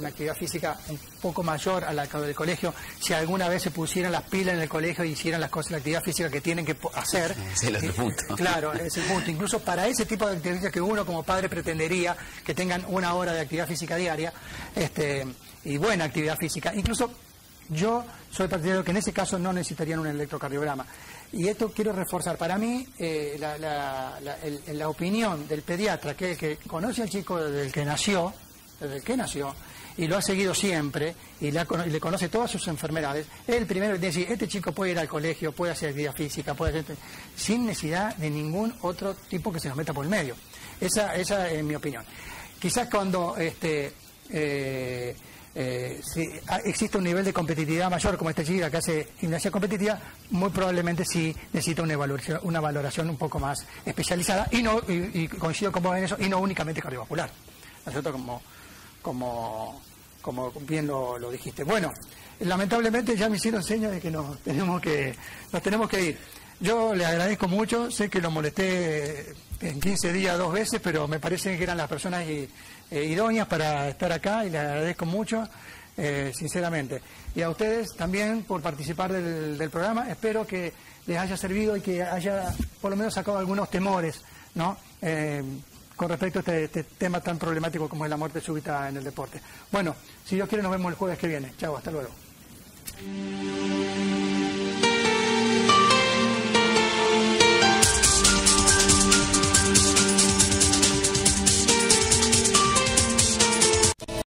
actividad física un poco mayor a la del colegio, si alguna vez se pusieran las pilas en el colegio y hicieran las cosas, la actividad física que tienen que hacer. Es el otro punto. Claro, es el punto. Incluso para ese tipo de actividades que uno como padre pretendería que tengan 1 hora de actividad física diaria, y buena actividad física. Incluso yo soy partidario que en ese caso no necesitarían un electrocardiograma. Y esto quiero reforzar. Para mí, la opinión del pediatra, que conoce al chico desde el que nació, y lo ha seguido siempre, y le conoce todas sus enfermedades, es el primero que tiene que decir, este chico puede ir al colegio, puede hacer actividad física, puede hacer, sin necesidad de ningún otro tipo que se nos meta por el medio. Esa es mi opinión. Quizás cuando si existe un nivel de competitividad mayor, como esta chica que hace gimnasia competitiva, muy probablemente sí necesita una valoración un poco más especializada, y coincido con vos en eso, y no únicamente cardiovascular, ¿no es cierto? Como bien lo dijiste. Bueno, lamentablemente ya me hicieron señas de que nos tenemos que ir. Yo le agradezco mucho, sé que lo molesté en 15 días 2 veces, pero me parece que eran las personas idóneas para estar acá, y les agradezco mucho, sinceramente. Y a ustedes también por participar del programa. Espero que les haya servido y que haya por lo menos sacado algunos temores, ¿no? Con respecto a este tema tan problemático como es la muerte súbita en el deporte. Bueno, si Dios quiere nos vemos el jueves que viene. Chao, hasta luego.